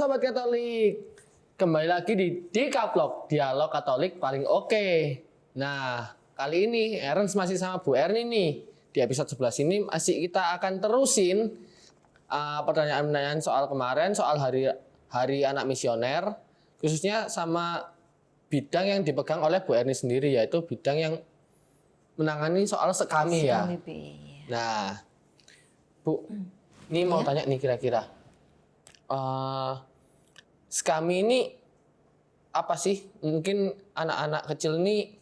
Sobat Katolik, kembali lagi di Dikaplok, dialog Katolik paling oke. Nah, kali ini Ernst masih sama Bu Erni nih. Di episode 11 ini masih kita akan terusin pertanyaan-pertanyaan soal kemarin, soal hari anak misioner, khususnya sama bidang yang dipegang oleh Bu Erni sendiri, yaitu bidang yang menangani soal sekami ya. Nah, Bu, ini mau tanya nih kira-kira. Sekami ini apa sih? Mungkin anak-anak kecil ini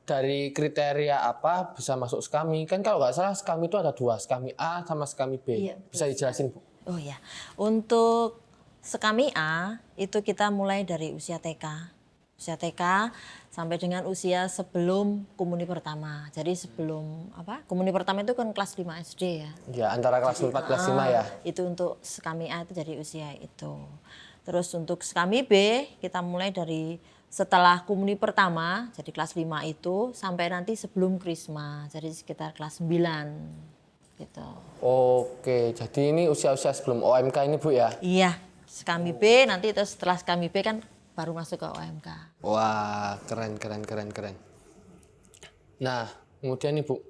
dari kriteria apa bisa masuk Sekami? Kan kalau nggak salah Sekami itu ada dua, Sekami A sama Sekami B. Iya, bisa dijelasin, Bu? Oh ya, untuk Sekami A itu kita mulai dari usia TK. Usia TK sampai dengan usia sebelum komuni pertama. Jadi sebelum komuni pertama itu kan kelas 5 SD ya. Ya, antara kelas 4 kelas 5 ya. Itu untuk Sekami A itu dari usia itu. Terus untuk Sekami B kita mulai dari setelah komuni pertama, jadi kelas 5 itu sampai nanti sebelum Krisma. Jadi sekitar kelas 9 gitu. Oke, jadi ini usia-usia sebelum OMK ini, Bu ya? Iya, Sekami B nanti terus setelah Sekami B kan baru masuk ke OMK. Wah, keren. Nah, kemudian nih Bu,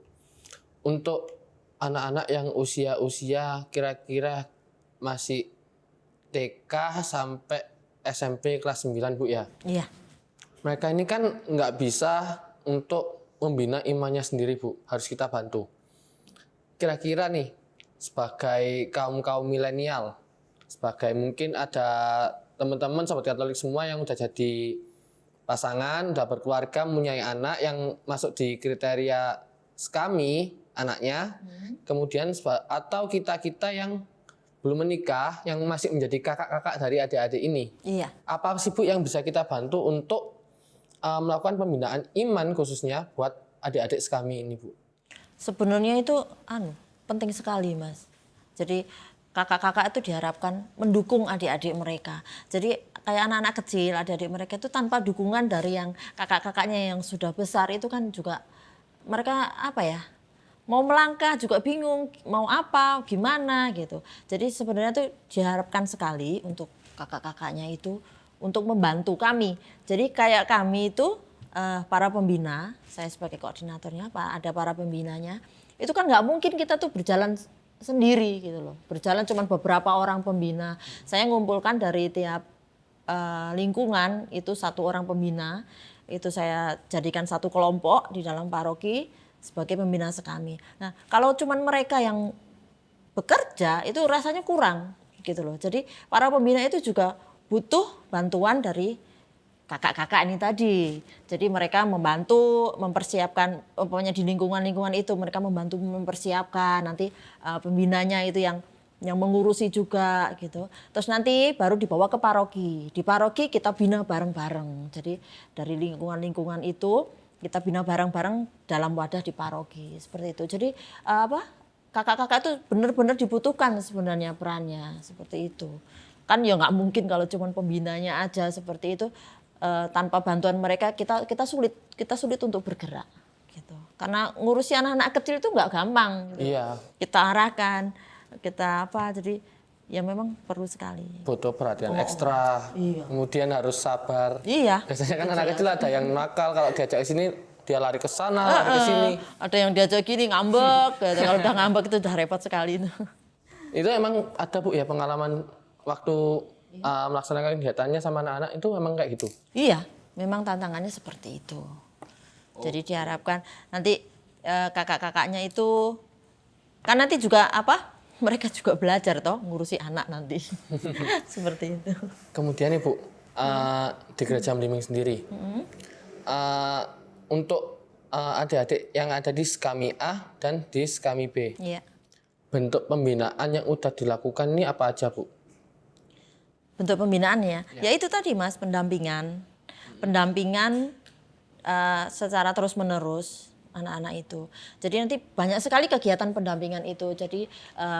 untuk anak-anak yang usia-usia kira-kira masih TK sampai SMP kelas 9, Bu ya? Iya. Mereka ini kan nggak bisa untuk membina imannya sendiri, Bu. Harus kita bantu. Kira-kira nih, sebagai kaum-kaum milenial, sebagai mungkin ada teman-teman Sobat Katolik semua yang udah jadi pasangan, udah berkeluarga, mempunyai anak yang masuk di kriteria Sekami anaknya, kemudian atau kita-kita yang belum menikah, yang masih menjadi kakak-kakak dari adik-adik ini. Iya. Apa sih Bu yang bisa kita bantu untuk melakukan pembinaan iman khususnya buat adik-adik Sekami ini, Bu? Sebenarnya itu penting sekali, Mas. Jadi kakak-kakak itu diharapkan mendukung adik-adik mereka. Jadi kayak anak-anak kecil, adik-adik mereka itu tanpa dukungan dari yang kakak-kakaknya yang sudah besar itu kan juga mereka mau melangkah juga bingung mau apa, gimana gitu. Jadi sebenarnya itu diharapkan sekali untuk kakak-kakaknya itu untuk membantu kami. Jadi kayak kami itu para pembina, saya sebagai koordinatornya, ada para pembinanya, itu kan nggak mungkin kita tuh berjalan sendiri gitu loh. Berjalan cuma beberapa orang pembina. Saya ngumpulkan dari tiap lingkungan itu satu orang pembina. Itu saya jadikan satu kelompok di dalam paroki sebagai pembina Sekami. Nah, kalau cuma mereka yang bekerja itu rasanya kurang gitu loh. Jadi para pembina itu juga butuh bantuan dari kakak-kakak ini tadi. Jadi mereka membantu mempersiapkan, pokoknya di lingkungan-lingkungan itu mereka membantu mempersiapkan, nanti pembinanya itu yang mengurusi juga gitu. Terus nanti baru dibawa ke paroki. Di paroki kita bina bareng-bareng. Jadi dari lingkungan-lingkungan itu kita bina bareng-bareng dalam wadah di paroki. Seperti itu. Jadi kakak-kakak itu benar-benar dibutuhkan sebenarnya perannya seperti itu. Kan ya nggak mungkin kalau cuma pembinanya aja seperti itu. Tanpa bantuan mereka kita sulit untuk bergerak gitu. Karena ngurusi anak-anak kecil itu nggak gampang gitu. Iya. Kita arahkan, jadi ya memang perlu sekali. Butuh perhatian ekstra. Iya. Kemudian harus sabar. Iya. Biasanya kan anak kecil ada yang nakal, kalau diajak ke sini dia lari ke sana, lari ke sini. Ada yang diajak gini ngambek, gitu. Kalau udah ngambek itu udah repot sekali. Itu emang ada Bu ya pengalaman waktu melaksanakan kegiatannya sama anak-anak itu memang kayak gitu? Iya, memang tantangannya seperti itu. Jadi diharapkan nanti kakak-kakaknya itu kan nanti juga mereka juga belajar toh ngurusi anak nanti. Seperti itu. Kemudian Ibu, di Gereja Mliming sendiri, untuk adik-adik yang ada di Sekami A dan di Sekami B, iya. Bentuk pembinaan yang udah dilakukan ini apa aja, Bu? Bentuk pembinaannya, ya itu tadi Mas, pendampingan secara terus menerus anak-anak itu. Jadi nanti banyak sekali kegiatan pendampingan itu. Jadi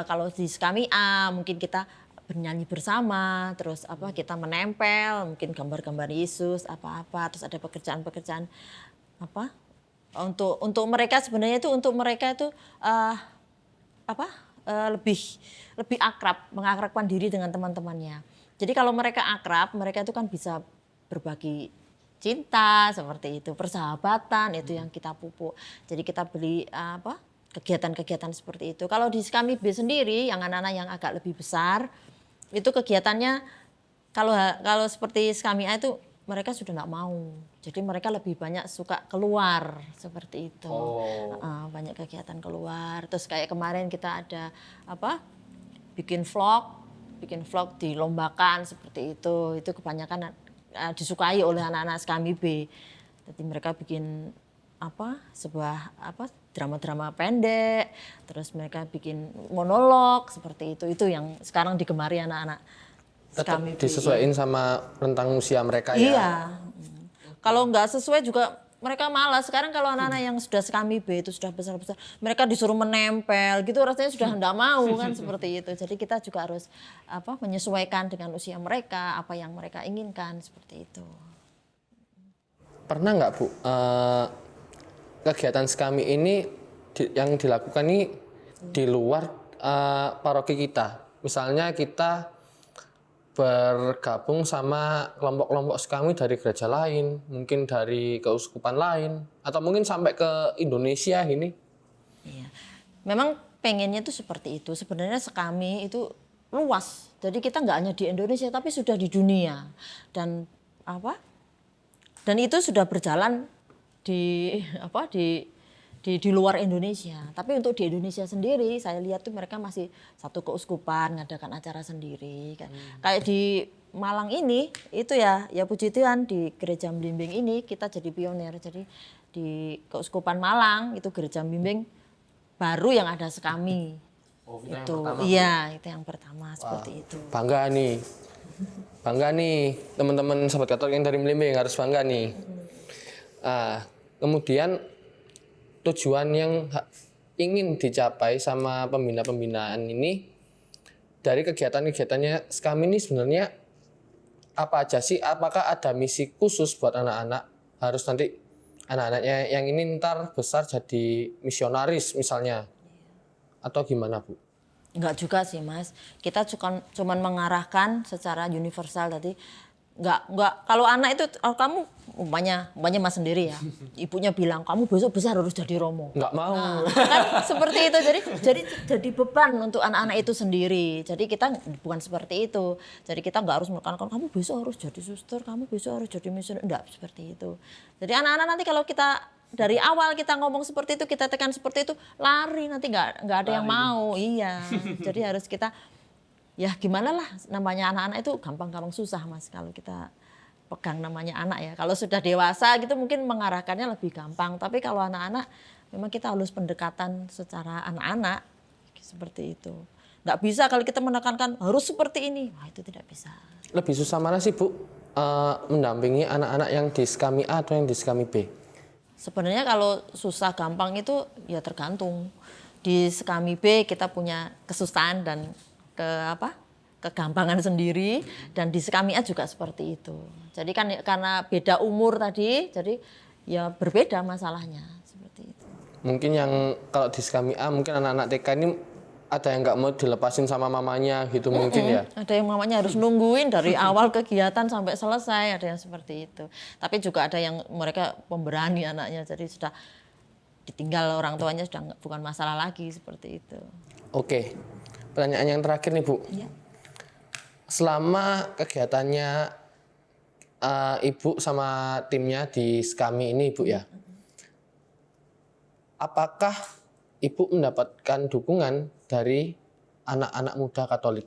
kalau di Sekami A mungkin kita bernyanyi bersama, terus kita menempel, mungkin gambar-gambar Yesus terus ada pekerjaan-pekerjaan untuk mereka sebenarnya itu lebih akrab, mengakrabkan diri dengan teman-temannya. Jadi kalau mereka akrab, mereka itu kan bisa berbagi cinta seperti itu, persahabatan itu yang kita pupuk. Jadi kita beli kegiatan-kegiatan seperti itu. Kalau di Skami B sendiri, yang anak-anak yang agak lebih besar, itu kegiatannya kalau seperti Skami A itu mereka sudah nggak mau. Jadi mereka lebih banyak suka keluar seperti itu. Banyak kegiatan keluar. Terus kayak kemarin kita ada bikin vlog dilombakan seperti itu. Itu kebanyakan disukai oleh anak-anak Skami B. Jadi mereka bikin sebuah drama-drama pendek, terus mereka bikin monolog seperti itu yang sekarang digemari anak-anak Tetap Skami B. disesuaikan sama rentang usia mereka ya. Iya. Kalau nggak sesuai juga mereka malas. Sekarang kalau anak-anak yang sudah Skami B itu sudah besar-besar, mereka disuruh menempel gitu rasanya sudah enggak mau kan seperti itu. Jadi kita juga harus menyesuaikan dengan usia mereka, apa yang mereka inginkan seperti itu. Pernah nggak Bu, kegiatan Skami ini yang dilakukan ini di luar paroki kita? Misalnya kita bergabung sama kelompok-kelompok Skami dari gereja lain, mungkin dari keuskupan lain, atau mungkin sampai ke Indonesia ini. Iya. Memang pengennya itu seperti itu. Sebenarnya Skami itu luas. Jadi kita nggak hanya di Indonesia tapi sudah di dunia. Dan itu sudah berjalan di luar Indonesia. Tapi untuk di Indonesia sendiri saya lihat tuh mereka masih satu keuskupan ngadakan acara sendiri. Kayak di Malang ini itu ya puji Tuhan di Gereja Blimbing ini kita jadi pionir. Jadi di Keuskupan Malang itu Gereja Blimbing baru yang ada Skami. Itu iya itu yang pertama. Seperti itu. Bangga nih teman-teman sahabat Katolik yang dari Blimbing harus bangga nih. Kemudian tujuan yang ingin dicapai sama pembinaan ini dari kegiatan-kegiatannya Skami ini sebenarnya apa aja sih? Apakah ada misi khusus buat anak-anak? Harus nanti anak-anaknya yang ini ntar besar jadi misionaris misalnya? Atau gimana Bu? Enggak juga sih Mas, kita cuma mengarahkan secara universal tadi. Enggak kalau anak itu kamu umpamanya Mas sendiri ya, ibunya bilang kamu besok besar harus jadi romo. Enggak mau. Kan seperti itu jadi beban untuk anak-anak itu sendiri. Jadi kita bukan seperti itu. Jadi kita enggak harus menekankan kamu besok harus jadi suster, kamu besok harus jadi misioner. Enggak seperti itu. Jadi anak-anak nanti kalau kita dari awal kita ngomong seperti itu, kita tekan seperti itu, lari nanti enggak ada yang mau. Iya. Jadi harus kita ya gimana lah namanya anak-anak itu gampang-gampang susah Mas kalau kita pegang namanya anak ya. Kalau sudah dewasa gitu mungkin mengarahkannya lebih gampang. Tapi kalau anak-anak memang kita harus pendekatan secara anak-anak seperti itu. Nggak bisa kalau kita menekankan harus seperti ini. Wah itu tidak bisa. Lebih susah mana sih Bu mendampingi anak-anak yang di Skami A atau yang di Skami B? Sebenarnya kalau susah gampang itu ya tergantung. Di Skami B kita punya kesusahan dan kegampangan sendiri dan di Skami A juga seperti itu. Jadi kan karena beda umur tadi, jadi ya berbeda masalahnya seperti itu. Mungkin yang kalau di Skami A mungkin anak-anak TK ini ada yang nggak mau dilepasin sama mamanya gitu mungkin ya. Ada yang mamanya harus nungguin dari awal kegiatan sampai selesai, ada yang seperti itu. Tapi juga ada yang mereka pemberani anaknya, jadi sudah ditinggal orang tuanya sudah bukan masalah lagi seperti itu. Oke. Pertanyaan yang terakhir nih Bu, Ya. selama kegiatannya Ibu sama timnya di Skami ini Bu ya, apakah Ibu mendapatkan dukungan dari anak-anak muda Katolik?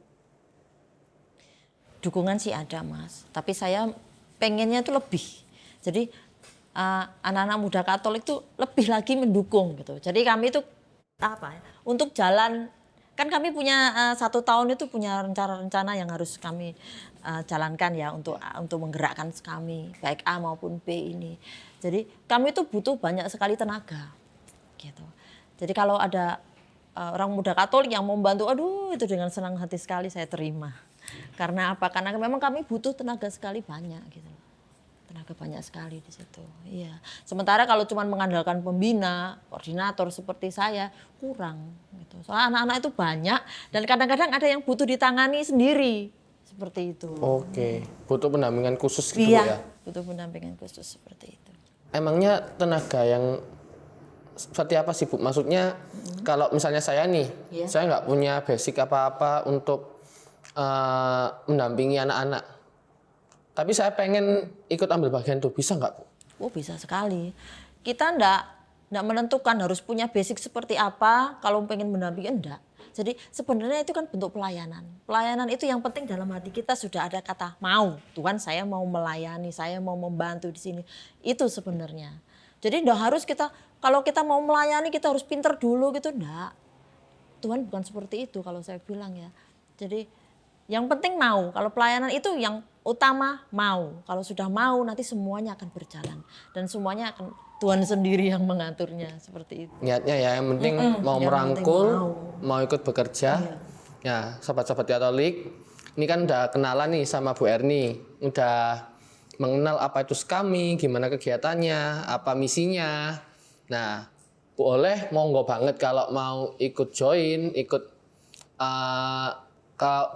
Dukungan sih ada Mas, tapi saya pengennya itu lebih. Jadi anak-anak muda Katolik itu lebih lagi mendukung gitu. Jadi kami itu untuk jalan. Kan kami punya 1 tahun itu punya rencana-rencana yang harus kami jalankan ya untuk menggerakkan kami baik A maupun B ini. Jadi kami itu butuh banyak sekali tenaga gitu. Jadi kalau ada orang muda Katolik yang mau membantu, aduh itu dengan senang hati sekali saya terima. Karena apa? Karena memang kami butuh tenaga sekali banyak gitu. Tenaga banyak sekali di situ. Iya. Sementara kalau cuma mengandalkan pembina, koordinator seperti saya kurang gitu. Soalnya anak-anak itu banyak dan kadang-kadang ada yang butuh ditangani sendiri. seperti itu. Oke, butuh pendampingan khusus gitu ya. Iya, butuh pendampingan khusus seperti itu. Emangnya tenaga yang seperti apa sih Bu? Maksudnya kalau misalnya saya nih, Iya. saya nggak punya basic apa-apa untuk mendampingi anak-anak. Tapi saya pengen ikut ambil bagian tuh, bisa nggak Bu? Oh, bisa sekali. Kita ndak menentukan harus punya basic seperti apa kalau pengen mendampingi, enggak. Jadi sebenarnya itu kan bentuk pelayanan. Pelayanan itu yang penting dalam hati kita sudah ada kata mau. Tuhan, saya mau melayani, saya mau membantu di sini. Itu sebenarnya. Jadi enggak harus kita, kalau kita mau melayani kita harus pinter dulu gitu, enggak. Tuhan bukan seperti itu kalau saya bilang ya. Jadi yang penting mau. Kalau pelayanan itu yang utama mau. Kalau sudah mau nanti semuanya akan berjalan. Dan semuanya akan Tuhan sendiri yang mengaturnya seperti itu. Niatnya ya, yang penting mau yang merangkul, penting mau ikut bekerja. Ya, sahabat-sahabat Katolik, ini kan udah kenalan nih sama Bu Erni, udah mengenal apa itu SKAMI, gimana kegiatannya, apa misinya. Nah, boleh monggo banget kalau mau ikut join, ikut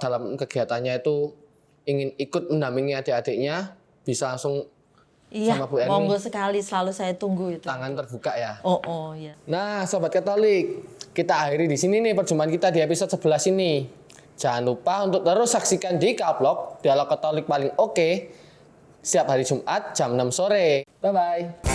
dalam kegiatannya itu ingin ikut mendampingi adik-adiknya, bisa langsung Iya, sama Bu Erni. monggo sekali, selalu saya tunggu itu. Tangan terbuka ya. Oh ya. Nah, Sobat Katolik, kita akhiri di sini nih perjumpaan kita di episode 11 ini. Jangan lupa untuk terus saksikan di K-Vlog, Dialog Katolik paling oke, setiap hari Jumat jam 6 sore. Bye-bye.